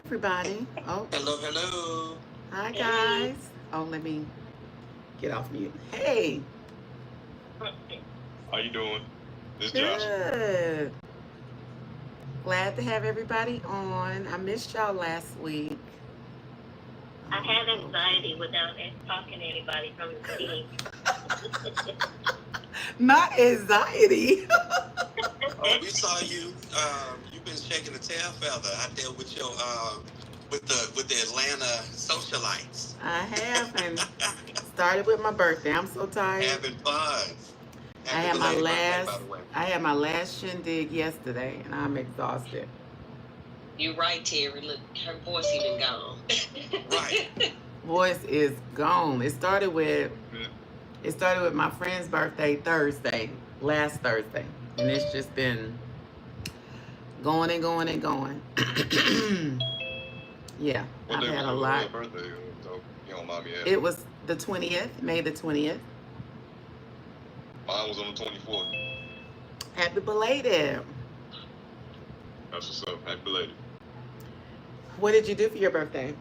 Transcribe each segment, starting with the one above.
Everybody. Oh, Hello, hello. hi Hey. guys. Oh, let me get off mute. Hey, How you doing? This Josh. good. Glad to have everybody on. I missed y'all last week. I have Okay. anxiety without talking to anybody from the team. Not anxiety. Oh, we saw you. You've been shaking the tail feather out there with your with the Atlanta socialites, I have and started with my birthday. I'm so tired. having fun. I Happy had my belated birthday, by last the way. I had my last shindig yesterday and I'm exhausted. You're right, Terry. Look, her voice even gone. Right. Voice is gone. It started with my friend's birthday Thursday, last Thursday, and it's just been going and going and going. Yeah, What I've day had was a your lot. birthday? So you don't mind me It asking. was the 20th, May the 20th. Mine was on the 24th. Happy belated. That's what's up. Happy belated. What did you do for your birthday?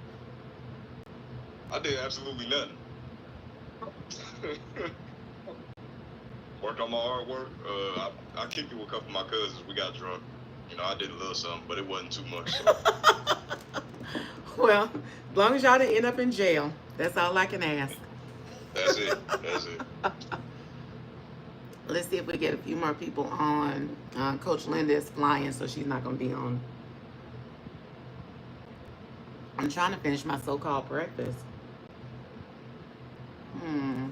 I did absolutely nothing. Worked on my artwork. I kicked it with a couple of my cousins. We got drunk. I did a little something, but it wasn't too much. So Well, as long as y'all didn't end up in jail, that's all I can ask. that's it. That's it. Let's see if we get a few more people on. Coach Linda is flying, so she's not going to be on. I'm trying to finish my so-called breakfast. Hmm.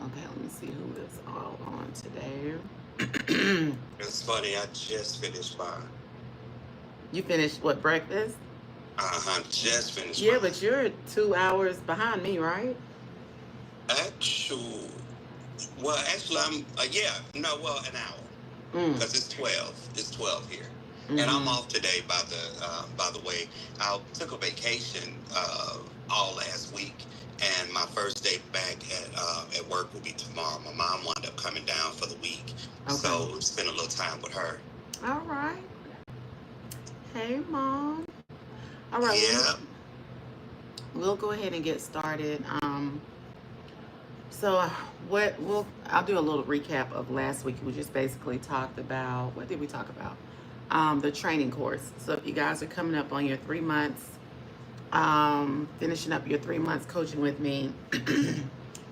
Okay, let me see who is all on today. It's funny. I just finished mine. You finished what, breakfast? Just finished Yeah, mine. but you're 2 hours behind me, right? Actual. Well, actually, I'm. Yeah. No. Well, an hour. Mm. Because it's 12. It's 12 here. And I'm Mm-hmm. off today by the way. I took a vacation all last week, and my first day back at work will be tomorrow. My mom wound up coming down for the week, Okay. so spend a little time with her. All right. Hey, Mom. All right, Yeah. we'll go ahead and get started. So what I'll do a little recap of last week. We just basically talked about, what did we talk about? The training course. So if you guys are coming up on your 3 months, finishing up your 3 months coaching with me,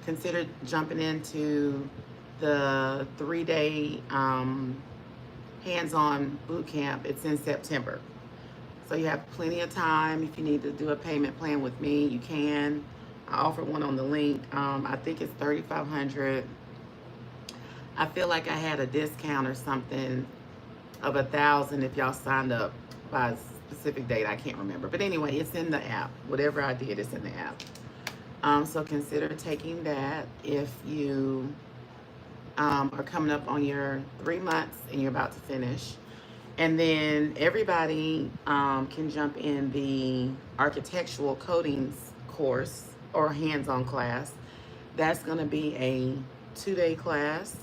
consider jumping into the 3 day hands-on boot camp. It's in September. So you have plenty of time. If you need to do a payment plan with me, you can. I offer one on the link. I think it's 3,500. I feel like I had a discount or something of 1,000 if y'all signed up by a specific date. I can't remember, but anyway, it's in the app. Whatever I did, it's in the app. So consider taking that if you are coming up on your 3 months and you're about to finish. And then everybody can jump in the architectural coatings course or hands-on class. That's going to be a 2 day class,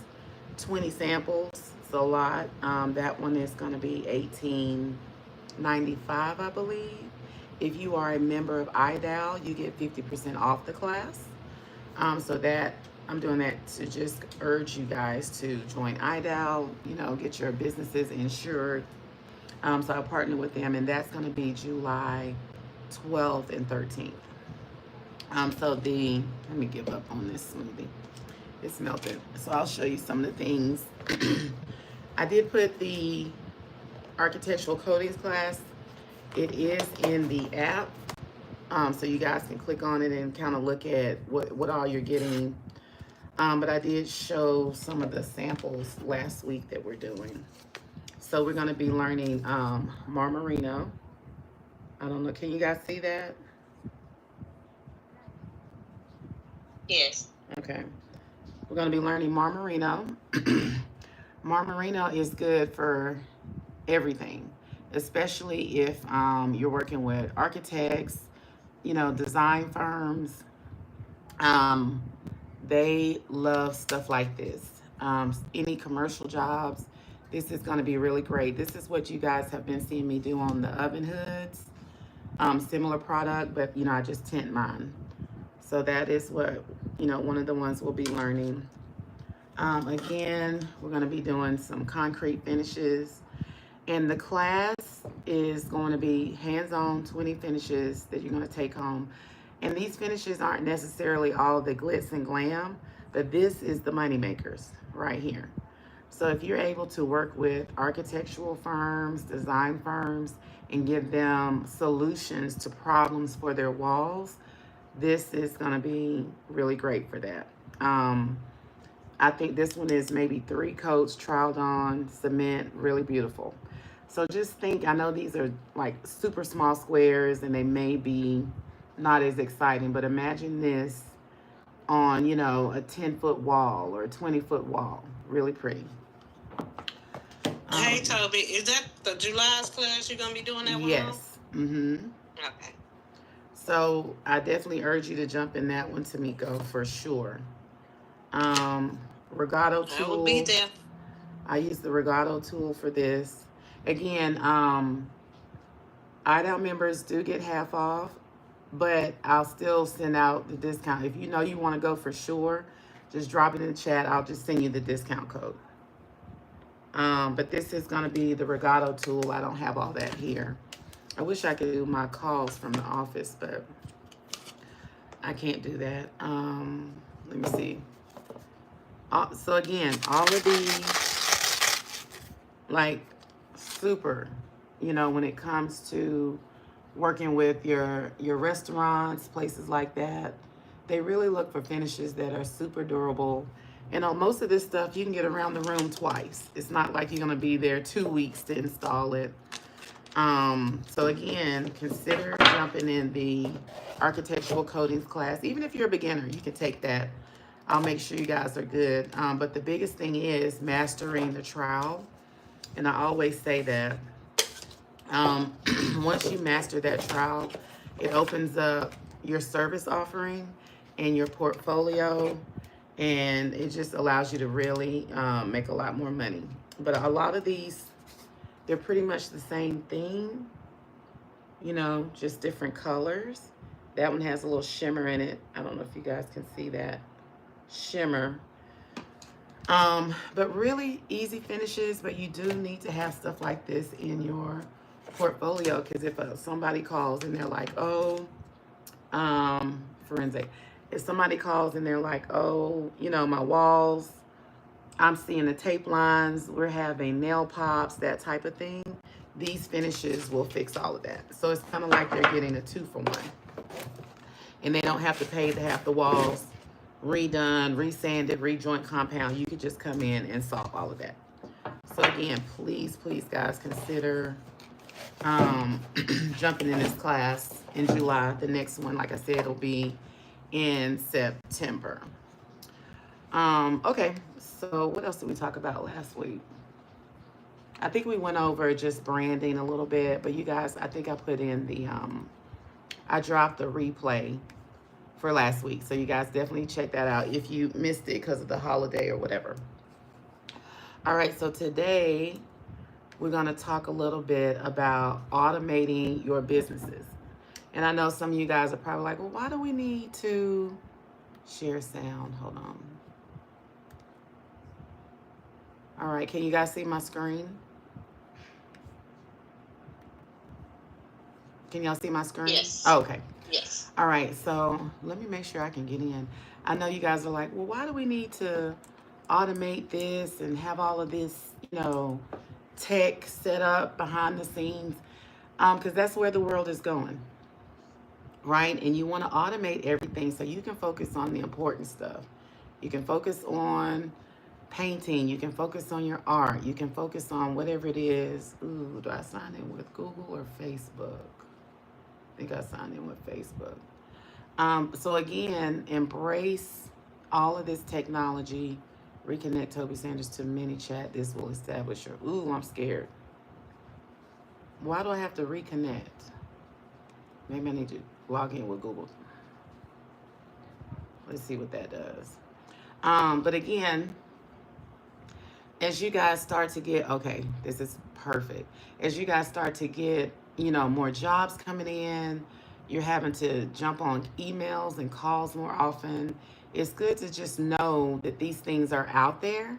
20 samples. It's a lot. That one is going to be 1895, I believe. If you are a member of IDAL, you get 50% off the class. So that I'm doing that to just urge you guys to join IDAL, get your businesses insured. So I partner with them, and that's going to be July 12th and 13th. Let me give up on this smoothie. It's melted. So I'll show you some of the things. I did put the architectural coatings class. It is in the app. So you guys can click on it and kind of look at what all you're getting. But I did show some of the samples last week that we're doing. So we're going to be learning Marmarino. I don't know. Can you guys see that? Yes. Okay. We're going to be learning Marmarino. Marmarino is good for everything, especially if you're working with architects, design firms. They love stuff like this. Any commercial jobs, This is going to be really great. This is what you guys have been seeing me do on the oven hoods. Similar product, but I just tint mine. So that is what, one of the ones we'll be learning. Again, we're going to be doing some concrete finishes. And the class is going to be hands-on 20 finishes that you're going to take home. And these finishes aren't necessarily all the glitz and glam, but this is the money makers right here. So if you're able to work with architectural firms, design firms, and give them solutions to problems for their walls, this is going to be really great for that. I think this one is maybe 3 coats, troweled on, cement, really beautiful. So just think, I know these are like super small squares and they may be not as exciting, but imagine this on, a 10-foot wall or a 20-foot wall. Really pretty. Hey, Toby, is that the July's class you're going to be doing that one? Yes. Mm-hmm. Okay. So I definitely urge you to jump in that one, Tamiko, for sure. Regato tool. I will be there. I use the Regato tool for this. Again, IDOW members do get half off, but I'll still send out the discount. If you know you want to go for sure, just drop it in the chat. I'll just send you the discount code. But this is going to be the Regato tool. I don't have all that here. I wish I could do my calls from the office, but I can't do that. Let me see. So again, all of these, like, super, when it comes to working with your restaurants, places like that, they really look for finishes that are super durable. And on most of this stuff, you can get around the room twice. It's not like you're going to be there 2 weeks to install it. So again, consider jumping in the architectural coatings class. Even if you're a beginner, you can take that. I'll make sure you guys are good. But the biggest thing is mastering the trowel. And I always say that once you master that trowel, it opens up your service offering and your portfolio, and it just allows you to really make a lot more money. But a lot of these, they're pretty much the same thing, just different colors. That one has a little shimmer in it. I don't know if you guys can see that shimmer. But really easy finishes, but you do need to have stuff like this in your portfolio, because if somebody calls and they're like, oh, forensic, if somebody calls and they're like, oh, my walls, I'm seeing the tape lines, we're having nail pops, that type of thing, these finishes will fix all of that. So it's kind of like they're getting a 2-for-1. And they don't have to pay to have the walls redone, resanded, rejoint compound. You could just come in and solve all of that. So again, please, guys, consider jumping in this class in July. The next one, like I said, will be in September. Okay, so what else did we talk about last week? I think we went over just branding a little bit, but you guys, I think I put in the, I dropped the replay for last week. So you guys definitely check that out if you missed it because of the holiday or whatever. All right, so today we're going to talk a little bit about automating your businesses. And I know some of you guys are probably like, well, why do we need to share sound? Hold on. All right, can you guys see my screen? Can y'all see my screen? Yes. Oh, okay. Yes. All right, so let me make sure I can get in. I know you guys are like, well, why do we need to automate this and have all of this, tech set up behind the scenes? Because that's where the world is going, right? And you want to automate everything so you can focus on the important stuff. You can focus on painting. You can focus on your art. You can focus on whatever it is. Ooh, do I sign in with Google or Facebook? I think I signed in with Facebook. So again, embrace all of this technology. Reconnect Toby Sanders to ManyChat. This will establish your, ooh, I'm scared. Why do I have to reconnect? Maybe I need to log in with Google. Let's see what that does. But again, as you guys start to get, okay, this is perfect. As you guys start to get, more jobs coming in, you're having to jump on emails and calls more often. It's good to just know that these things are out there,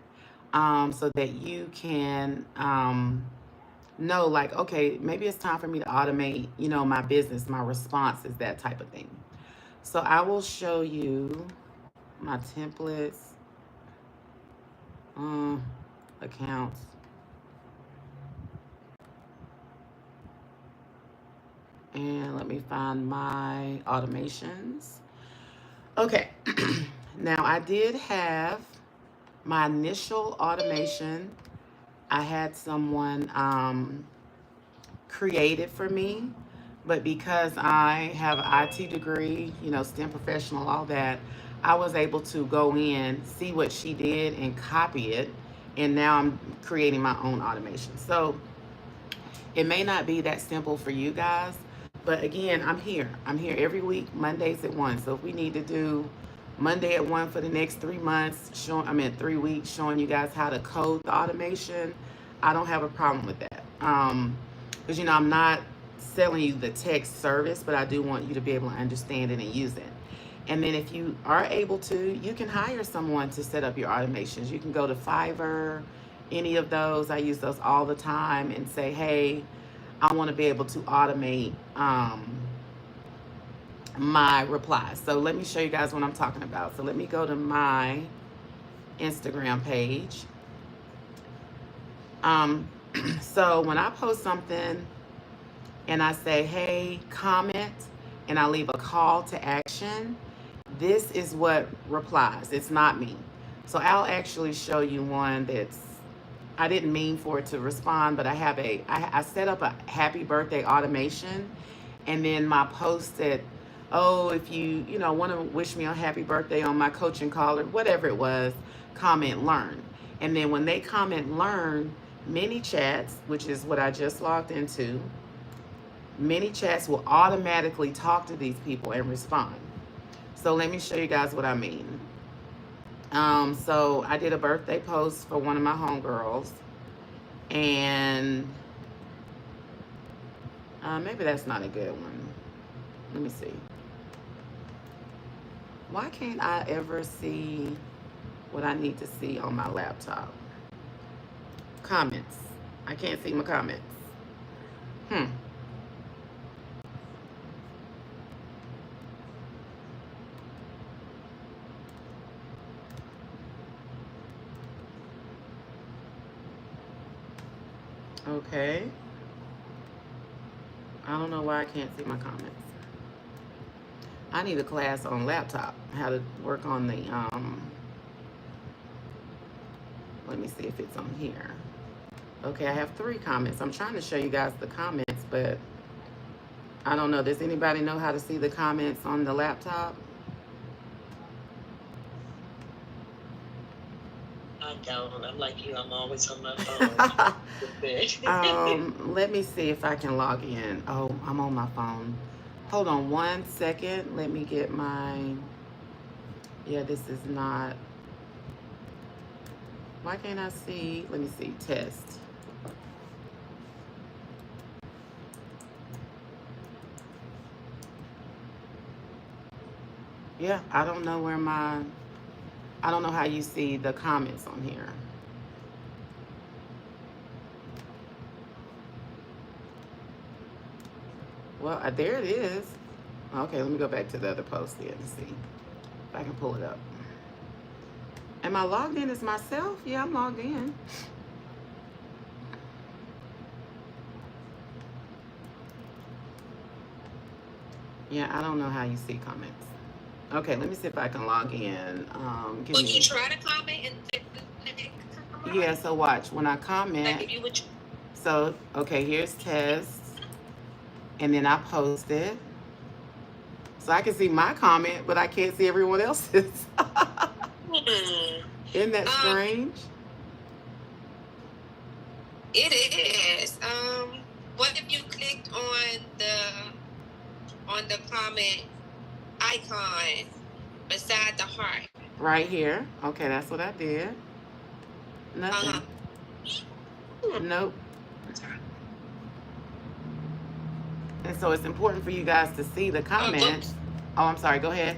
so that you can know, like, okay, maybe it's time for me to automate, my business, my responses, that type of thing. So I will show you my templates, uh, accounts. And let me find my automations. Okay. Now, I did have my initial automation. I had someone create it for me, but because I have an IT degree, STEM professional, all that, I was able to go in, see what she did, and copy it. And now I'm creating my own automation. So it may not be that simple for you guys, but again, I'm here. I'm here every week, Mondays at 1. So if we need to do Monday at 1 for the next 3 months, 3 weeks, showing you guys how to code the automation, I don't have a problem with that. Because, I'm not selling you the text service, but I do want you to be able to understand it and use it. And then if you are able to, you can hire someone to set up your automations. You can go to Fiverr, any of those. I use those all the time, and say, hey, I want to be able to automate my replies. So let me show you guys what I'm talking about. So let me go to my Instagram page. So when I post something and I say, hey, comment, and I leave a call to action, this is what replies. It's not me. So I'll actually show you one that's, I didn't mean for it to respond, but I set up a happy birthday automation, and then my post said, oh, if you want to wish me a happy birthday on my coaching call or whatever it was, comment learn. And then when they comment learn, many chats, which is what I just logged into, many chats will automatically talk to these people and respond. So let me show you guys what I mean. So I did a birthday post for one of my homegirls, and maybe that's not a good one. Let me see. Why can't I ever see what I need to see on my laptop? Comments. I can't see my comments. Okay. I don't know why I can't see my comments. I need a class on laptop, how to work on the, let me see if it's on here. Okay, I have 3 comments. I'm trying to show you guys the comments, but I don't know. Does anybody know how to see the comments on the laptop? I don't. I'm like you. I'm always on my phone. Let me see if I can log in. Oh, I'm on my phone. Hold on 1 second. Let me get my, yeah, this is not, why can't I see? Let me see, test. Yeah, I don't know I don't know how you see the comments on here. Well, there it is. Okay, let me go back to the other post then and see if I can pull it up. Am I logged in as myself? Yeah, I'm logged in. Yeah, I don't know how you see comments. Okay, let me see if I can log in. When you try to comment and yeah, so watch. When I comment, like if you would, so, okay, here's test. And then I post it. So I can see my comment, but I can't see everyone else's. Isn't that strange? It is. What if you clicked on the comment icon beside the heart? Right here. Okay, that's what I did. Nothing. Nope. And so it's important for you guys to see the comments. Oh, I'm sorry. Go ahead.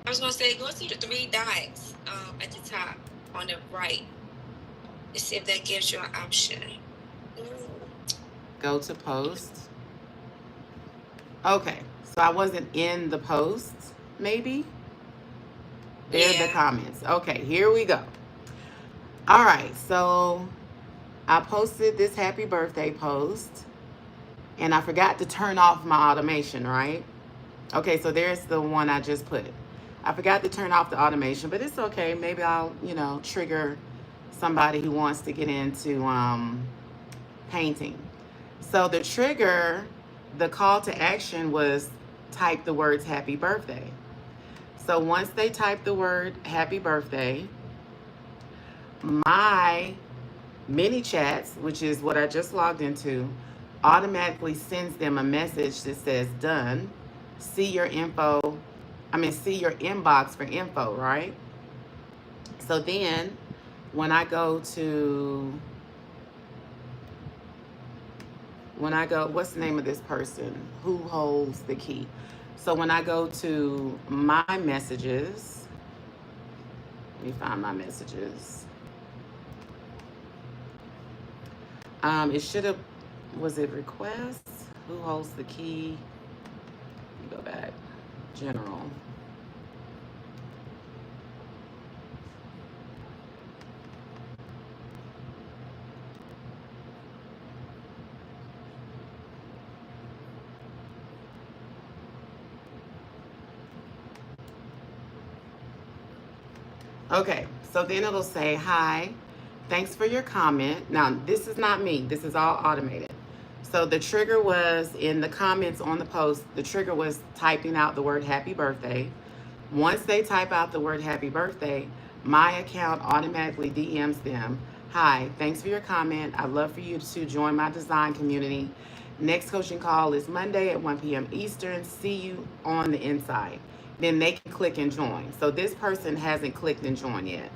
I was gonna say, go to the three dots at the top on the right. Let's see if that gives you an option. Go to post. Okay, so I wasn't in the post, maybe? There's the comments. Okay, here we go. All right, so I posted this happy birthday post, and I forgot to turn off my automation, right? Okay, so there's the one I just put. I forgot to turn off the automation, but it's okay. Maybe I'll, trigger somebody who wants to get into painting. So the trigger, the call to action was type the words happy birthday. So once they type the word happy birthday, my mini chats, which is what I just logged into, automatically sends them a message that says done. See your inbox for info, right? So then when I go, what's the name of this person? Who holds the key? So when I go to my messages, let me find my messages. It should have, was it requests? Who holds the key? Let me go back. General. Okay, so then it'll say, hi, thanks for your comment. Now, this is not me. This is all automated. So the trigger was in the comments on the post, the trigger was typing out the word happy birthday. Once they type out the word happy birthday, my account automatically DMs them, hi, thanks for your comment. I'd love for you to join my design community. Next coaching call is Monday at 1 p.m. Eastern. See you on the inside. Then they can click and join. So this person hasn't clicked and joined yet.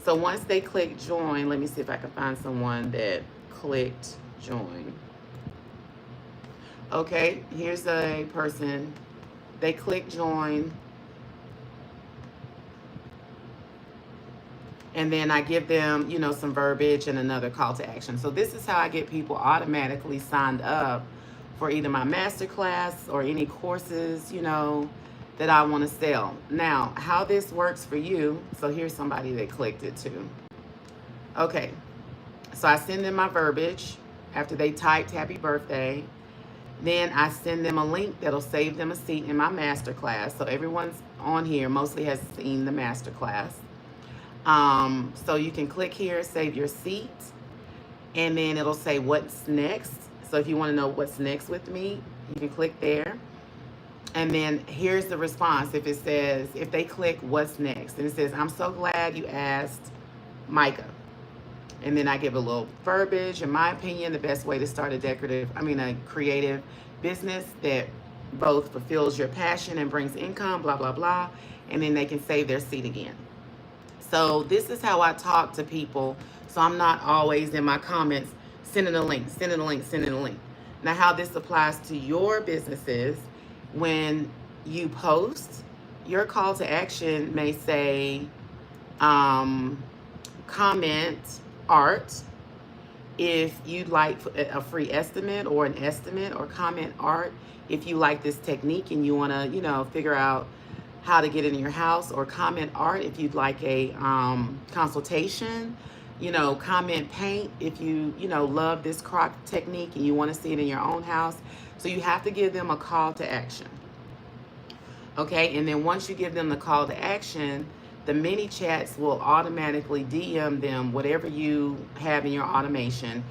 So once they click join, let me see if I can find someone that clicked join. Okay, here's a person. They click join. And then I give them, some verbiage and another call to action. So this is how I get people automatically signed up for either my masterclass or any courses, that I want to sell. Now, how this works for you, so here's somebody that clicked it too. Okay, so I send them my verbiage after they typed happy birthday. Then I send them a link that'll save them a seat in my masterclass. So everyone's on here mostly has seen the masterclass. So you can click here, save your seat, and then it'll say what's next. So if you want to know what's next with me, you can click there. And then here's the response. If they click what's next, and it says, I'm so glad you asked Micah. And then I give a little verbiage. In my opinion, the best way to start a creative business that both fulfills your passion and brings income, blah, blah, blah. And then they can save their seat again. So this is how I talk to people. So I'm not always in my comments sending a link. Now, how this applies to your businesses, when you post, your call to action may say, comment art if you'd like a free estimate or an estimate, or comment art if you like this technique and you want to, figure out how to get it in your house, or comment art if you'd like a consultation. Comment paint if you love this crock technique and you want to see it in your own house. So you have to give them a call to action. Okay, and then once you give them the call to action, the mini chats will automatically DM them whatever you have in your automation,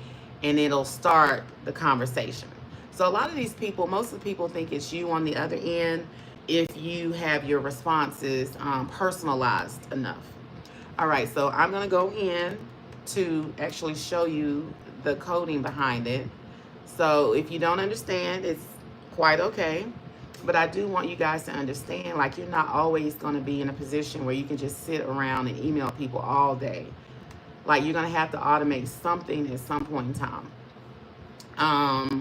and it'll start the conversation. So a lot of these people, most of the people think it's you on the other end if you have your responses personalized enough. All right, so I'm gonna go in to actually show you the coding behind it. So if you don't understand, it's quite okay. But I do want you guys to understand, like, you're not always going to be in a position where you can just sit around and email people all day. Like, you're going to have to automate something at some point in time.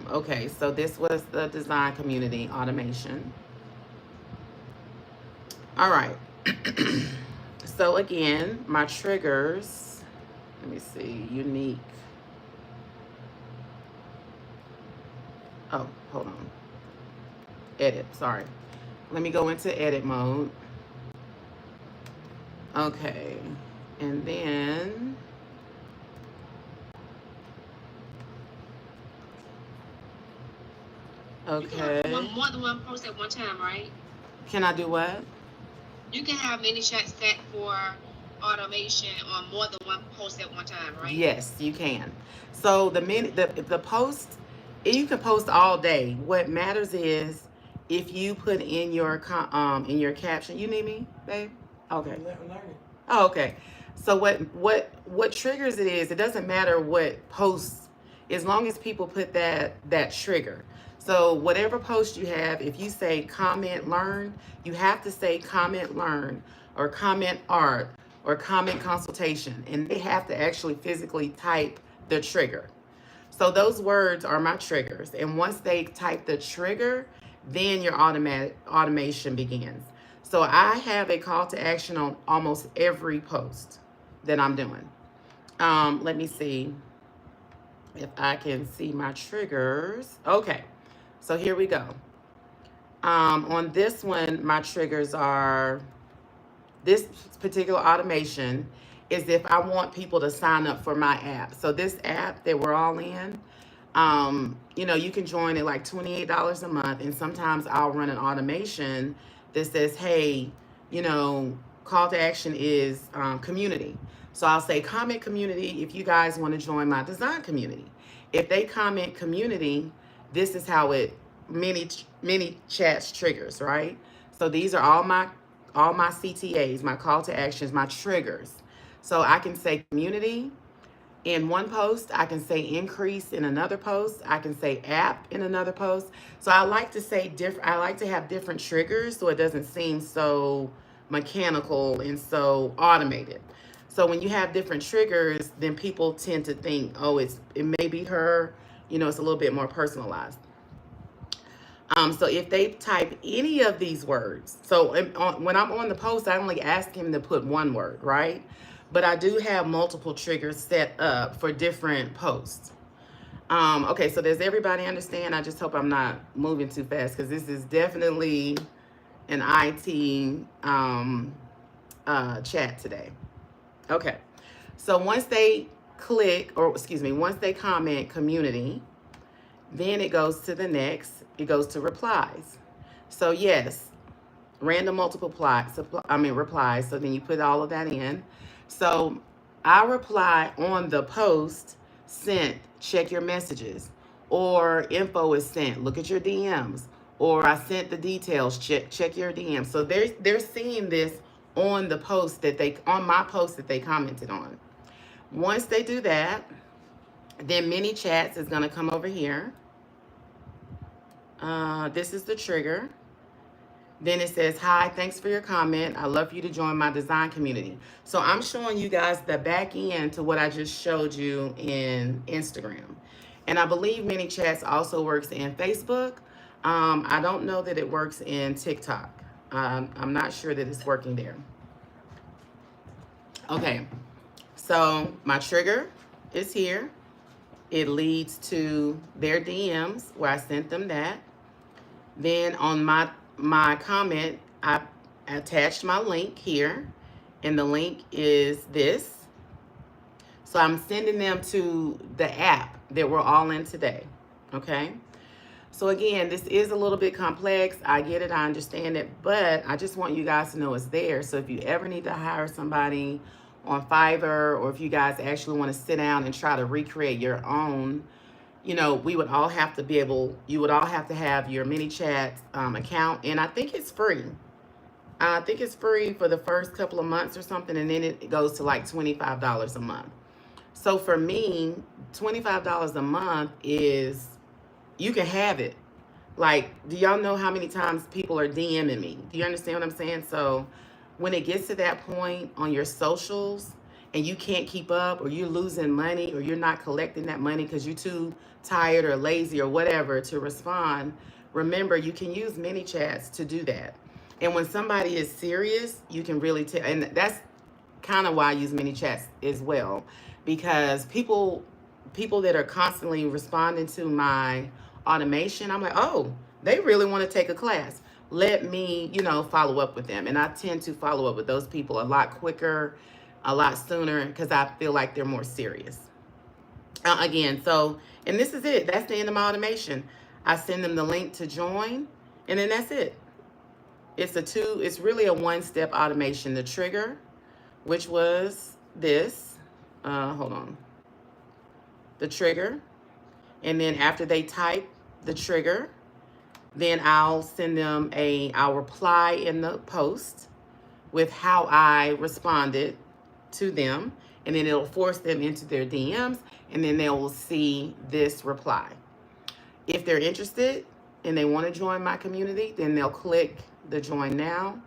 Okay, so this was the design community automation. All right. So again, my triggers, let me see, unique. Oh, hold on. Edit, sorry. Let me go into edit mode. Okay, and then, You can have okay. more than one post at one time, right? Can I do what? You can have many chats set for automation on more than one post at one time, right? Yes, you can. So the post, you can post all day. What matters is if you put in your in your caption. You need me, babe? Okay. Oh, okay. So what triggers it is, it doesn't matter what posts, as long as people put that trigger. So whatever post you have, if you say comment learn, you have to say comment learn or comment art or comment consultation, and they have to actually physically type the trigger. So those words are my triggers, and once they type the trigger, then your automatic automation begins. So I have a call to action on almost every post that I'm doing. Let me see if I can see my triggers. Okay, so here we go. On this one, my triggers are, this particular automation is if I want people to sign up for my app. So this app that we're all in, you know, you can join at like $28 a month, and sometimes I'll run an automation that says, hey, you know, call to action is community. So I'll say comment community if you guys want to join my design community. If they comment community, this is how it many chats triggers, right? So these are all my CTAs, my call to actions, my triggers. So I can say community in one post, I can say increase in another post, I can say app in another post. So I like to say different, I like to have different triggers so it doesn't seem so mechanical and so automated. So when you have different triggers, then people tend to think, oh, it may be her, you know, it's a little bit more personalized. So if they type any of these words, so when I'm on the post, I only ask him to put one word, right? But I do have multiple triggers set up for different posts. Okay, so does everybody understand? I just hope I'm not moving too fast because this is definitely an IT chat today. Okay, so once they click, or excuse me, once they comment community, then it goes to the next, it goes to replies. So yes, random replies. So then you put all of that in. So I reply on the post, sent, check your messages, or info is sent, look at your DMs, or I sent the details, check your DMs. So they're seeing this on the post on my post that they commented on. Once they do that, then mini chats is gonna come over here. This is the trigger. Then it says, hi, thanks for your comment. I'd love for you to join my design community. So I'm showing you guys the back end to what I just showed you in Instagram. And I believe mini chats also works in Facebook. I don't know that it works in TikTok. I'm not sure that it's working there. Okay, so my trigger is here. It leads to their DMs where I sent them that. Then on my comment, I attached my link here, and the link is this. So I'm sending them to the app that we're all in today, okay? So again, this is a little bit complex. I get it, I understand it, but I just want you guys to know it's there. So if you ever need to hire somebody on Fiverr, or if you guys actually want to sit down and try to recreate your own, you know, we would all have to be able, you would all have to have your mini chat account, and I think it's free. I think it's free for the first couple of months or something, and then it goes to like $25 a month. So for me, $25 a month is, you can have it, Like, do y'all know how many times people are DMing me? Do you understand what I'm saying? So when it gets to that point on your socials and you can't keep up, or you're losing money, or you're not collecting that money because you're too tired or lazy or whatever to respond, remember you can use mini chats to do that. And when somebody is serious, you can really tell. And that's kind of why I use mini chats as well, because people that are constantly responding to my automation, I'm like, oh, they really want to take a class. Let me, follow up with them. And I tend to follow up with those people a lot quicker, a lot sooner, because I feel like they're more serious. Again, so, and this is it. That's the end of my automation. I send them the link to join, and then that's it. It's really a one-step automation. The trigger, which was this, hold on, the trigger. And then after they type the trigger, then I'll reply in the post with how I responded to them. And then it'll force them into their DMs, and then they will see this reply. If they're interested and they want to join my community, then they'll click the join now.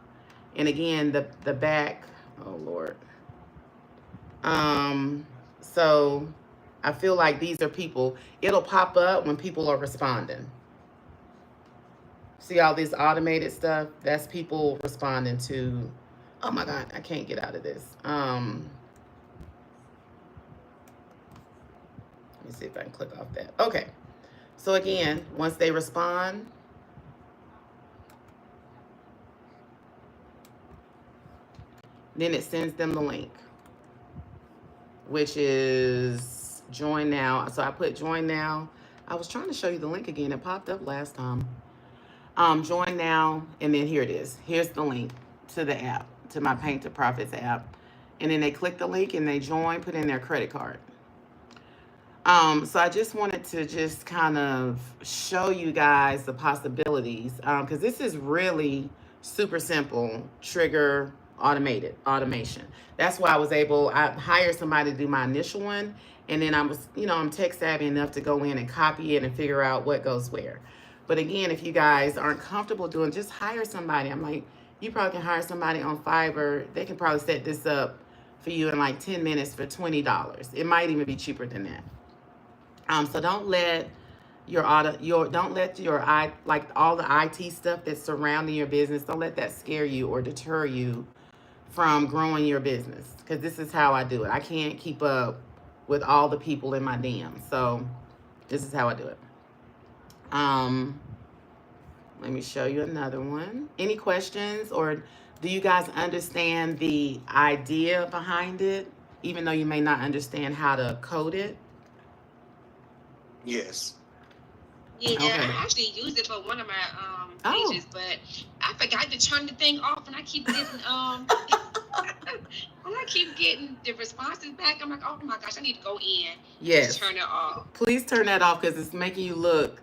And again, the back, oh Lord. So I feel like these are people, it'll pop up when people are responding. See all this automated stuff? That's people responding to, oh my God, I can't get out of this. Let me see if I can click off that. Okay. So again, once they respond, then it sends them the link, which is join now. So I put join now. I was trying to show you the link again. It popped up last time. Join now, and then here it is. Here's the link to the app, to my Paint to Profits app. And then they click the link and they join, put in their credit card. So I just wanted to just kind of show you guys the possibilities, because this is really super simple trigger automation. That's why I hired somebody to do my initial one, and then I was, I'm tech savvy enough to go in and copy it and figure out what goes where. But again, if you guys aren't comfortable doing, just hire somebody. I'm like, you probably can hire somebody on Fiverr. They can probably set this up for you in like 10 minutes for $20. It might even be cheaper than that. So don't let all the IT stuff that's surrounding your business, don't let that scare you or deter you from growing your business. Because this is how I do it. I can't keep up with all the people in my DM. So this is how I do it. Let me show you another one. Any questions, or do you guys understand the idea behind it, even though you may not understand how to code it? Yes. Yeah, Okay. I actually used it for one of my pages, but I forgot to turn the thing off, and I keep getting the responses back. I'm like, oh my gosh, I need to go in. Yes. Turn it off. Please turn that off, because it's making you look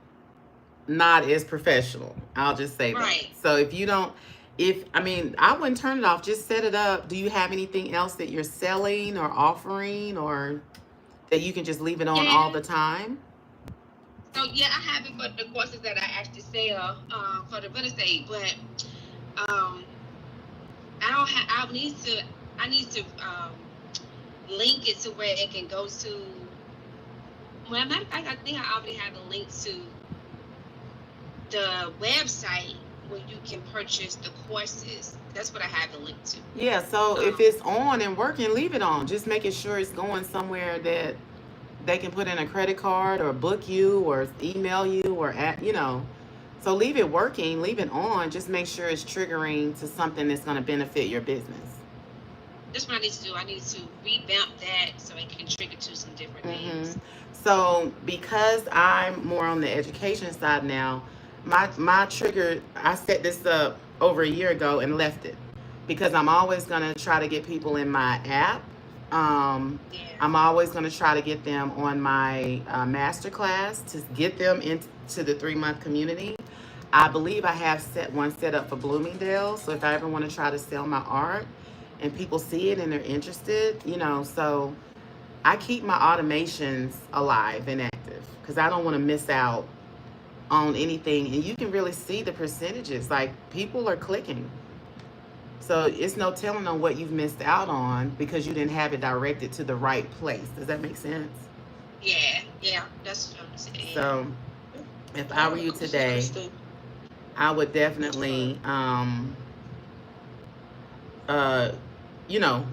not as professional. I'll just say that. So if you don't, I wouldn't turn it off. Just set it up. Do you have anything else that you're selling or offering, or that you can just leave it on all the time? So yeah, I have it for the courses that I actually sell for the real estate, but I need to link it to where it can go to. Well, matter of fact, I think I already have a link to the website where you can purchase the courses. That's what I have the link to. Yeah, so if it's on and working, leave it on. Just making sure it's going somewhere that they can put in a credit card or book you or email you or so leave it working, leave it on. Just make sure it's triggering to something that's going to benefit your business. That's what I need to do. I need to revamp that so it can trigger to some different things. So because I'm more on the education side now, my trigger, I set this up over a year ago and left it, because I'm always going to try to get people in my app. I'm always going to try to get them on my masterclass to get them into the 3-month community. I believe I have set up for Bloomingdale. So if I ever want to try to sell my art and people see it and they're interested, so I keep my automations alive and active, because I don't want to miss out on anything, and you can really see the percentages. Like, people are clicking. So it's no telling on what you've missed out on because you didn't have it directed to the right place. Does that make sense? Yeah, that's what I'm saying. So if I were you today, I would definitely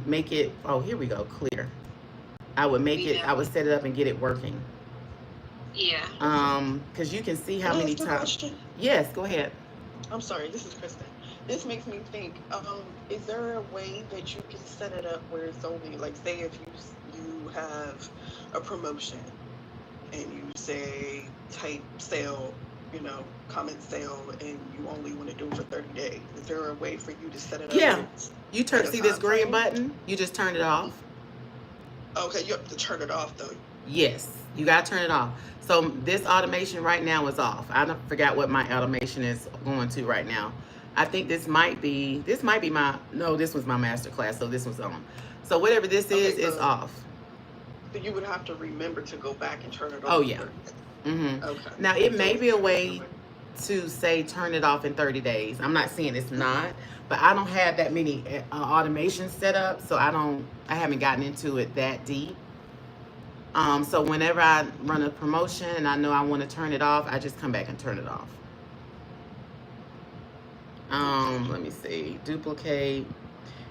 make it, oh, here we go, clear. I would make it, I would set it up and get it working. Yeah. Because you can see how Can I many ask a times. question? Yes, go ahead. I'm sorry, this is Kristen. This makes me think, is there a way that you can set it up where it's only, like, say if you have a promotion and you say type sale, comment sale, and you only want to do it for 30 days. Is there a way for you to set it up? Yeah. You at a see this time green frame? button? You just turn it off. Okay, you have to turn it off though. Yes, you gotta turn it off. So this automation right now is off. I don't forgot what my automation is going to right now. I think this might be my, no, this was my master class, so this was on. So whatever this is off. So you would have to remember to go back and turn it off. Oh, yeah. Okay. Now, it may be a way to say turn it off in 30 days. I'm not saying it's not, but I don't have that many automations set up, so I haven't gotten into it that deep. So whenever I run a promotion and I know I want to turn it off, I just come back and turn it off. Let me see, duplicate,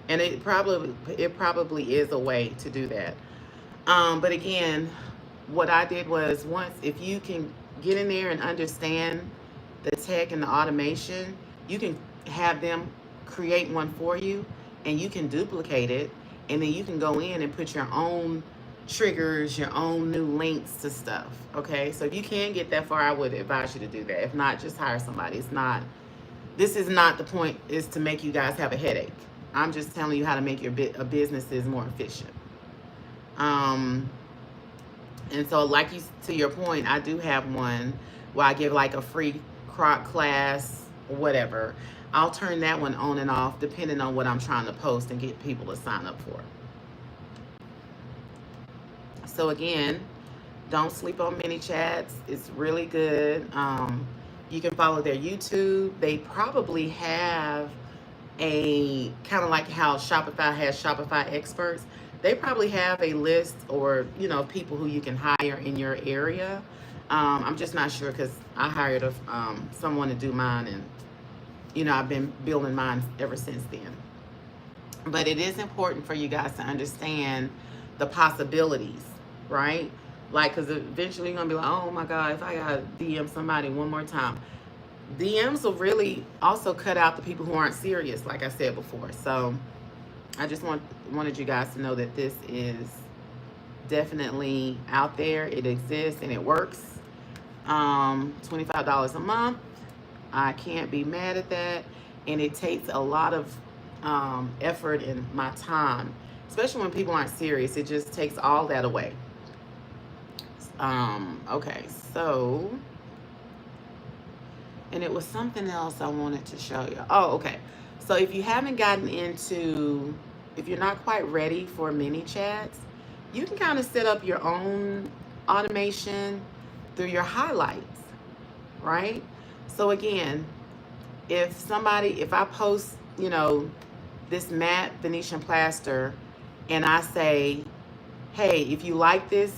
and it probably is a way to do that. But again, what I did was, once, if you can get in there and understand the tech and the automation, you can have them create one for you, and you can duplicate it, and then you can go in and put your own triggers, your own new links to stuff. Okay, so if you can get that far, I would advise you to do that. If not, just hire somebody. This is not the point, is to make you guys have a headache. I'm just telling you how to make your businesses more efficient. And so, to your point, I do have one where I give like a free croc class or whatever. I'll turn that one on and off depending on what I'm trying to post and get people to sign up for. So again, don't sleep on mini chats. It's really good. You can follow their YouTube. They probably have a, kind of like how Shopify has Shopify experts. They probably have a list, or people who you can hire in your area. I'm just not sure, because I hired someone to do mine, and I've been building mine ever since then. But it is important for you guys to understand the possibilities, right? Like, because eventually you're gonna be like, oh my God, if I gotta DM somebody one more time. DMs will really also cut out the people who aren't serious, like I said before. So I just wanted you guys to know that this is definitely out there. It exists and it works. $25 a month. I can't be mad at that. And it takes a lot of effort and my time, especially when people aren't serious. It just takes all that away. Okay, so, and it was something else I wanted to show you. Oh, okay. So if you haven't gotten into, if you're not quite ready for mini chats, you can kind of set up your own automation through your highlights, right? So again, if I post, this matte Venetian plaster, and I say, hey, if you like this,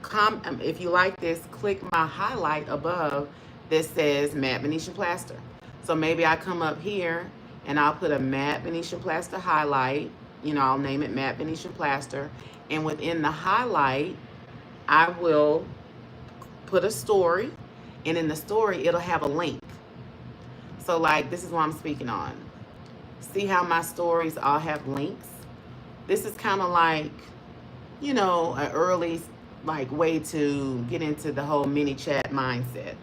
click my highlight above that says matte Venetian plaster. So maybe I come up here and I'll put a matte Venetian plaster highlight. I'll name it matte Venetian plaster, and within the highlight, I will put a story, and in the story, it'll have a link. So like, this is what I'm speaking on. See how my stories all have links? This is kind of like, an early way to get into the whole mini chat mindset.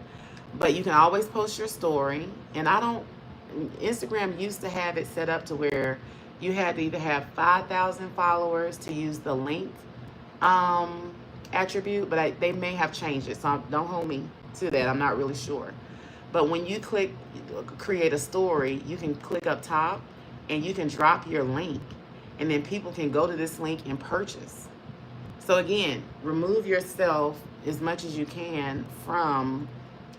But you can always post your story, and Instagram used to have it set up to where you had to either have 5,000 followers to use the link attribute, but they may have changed it, so don't hold me to that. I'm not really sure. But when you click create a story, you can click up top and you can drop your link, and then people can go to this link and purchase. So again, remove yourself as much as you can from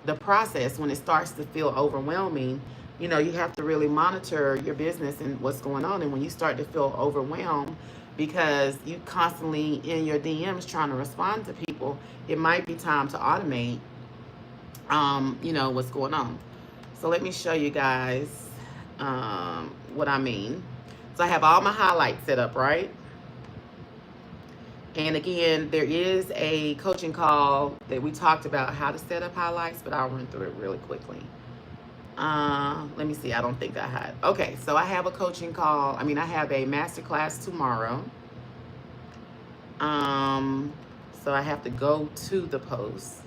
the process, when it starts to feel overwhelming, you know, you have to really monitor your business and what's going on. And when you start to feel overwhelmed because you constantly in your DMs trying to respond to people, it might be time to automate, you know, what's going on. So let me show you guys what I mean. So I have all my highlights set up, right? And again, there is a coaching call that we talked about how to set up highlights, but I'll run through it really quickly. Let me see. I don't think I had. Okay, so I have a coaching call. I mean, I have a masterclass tomorrow. So I have to go to the post.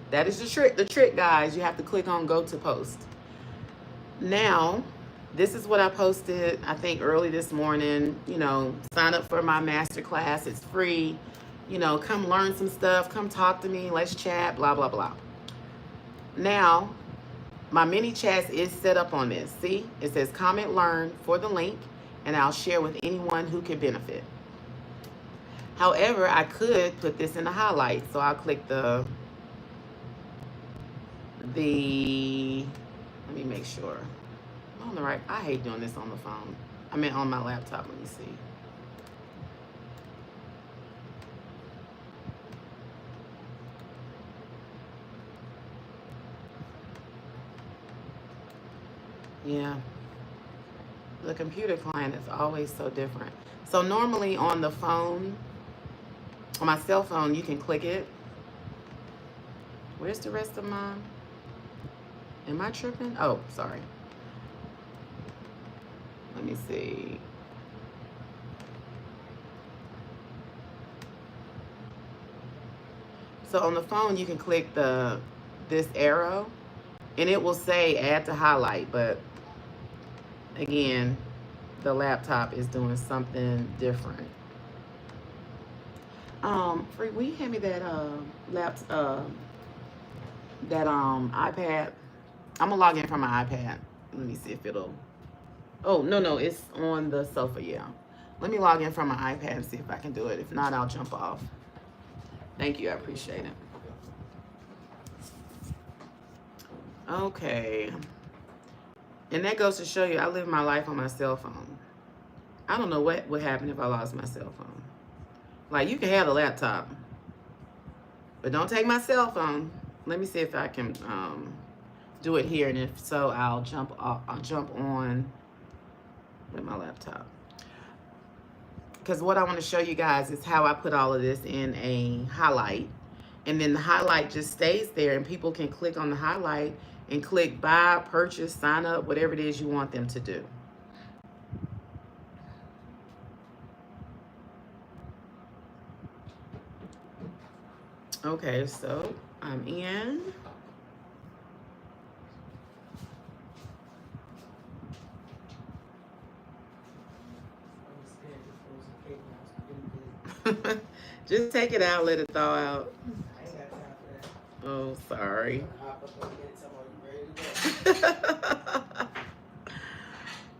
That is the trick. The trick, guys. You have to click on go to post. Now, this is what I posted, I think, early this morning. You know, sign up for my masterclass. It's free. You know, come learn some stuff. Come talk to me. Let's chat. Blah, blah, blah. Now, my mini chats is set up on this. See, it says comment learn for the link, and I'll share with anyone who can benefit. However, I could put this in the highlights. So I'll click the let me make sure. I'm on the right. I hate doing this on the phone. I mean on my laptop. Let me see. Yeah. The computer client is always so different. So normally on the phone, on my cell phone, you can click it. Where's the rest of mine? Am I tripping? Oh, sorry. Let me see. So on the phone, you can click this arrow, and it will say add to highlight. But again, the laptop is doing something different. Free, will you hand me that iPad? I'm gonna log in from my iPad. Let me see if it'll. Oh no, it's on the sofa. Yeah. Let me log in from my iPad and see if I can do it. If not, I'll jump off. Thank you. I appreciate it. Okay. And that goes to show you, I live my life on my cell phone. I don't know what would happen if I lost my cell phone. Like, you can have the laptop, but don't take my cell phone. Let me see if I can do it here, and if so, I'll jump on with my laptop. Because what I want to show you guys is how I put all of this in a highlight, and then the highlight just stays there, and people can click on the highlight and click buy, purchase, sign up, whatever it is you want them to do. Okay, so I'm in. Just take it out, let it thaw out. Oh, sorry.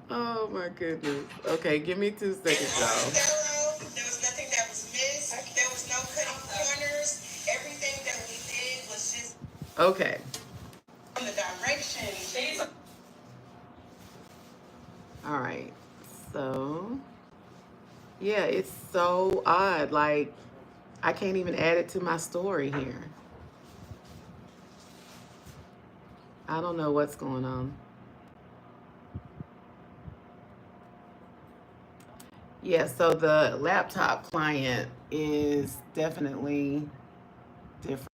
Oh my goodness. Okay, give me 2 seconds, y'all. There was nothing that was missed. There was no cutting corners. Everything that we did was just Okay. on the direction. All right. So, yeah, it's so odd. Like, I can't even add it to my story here. I don't know what's going on. Yeah, so the laptop client is definitely different.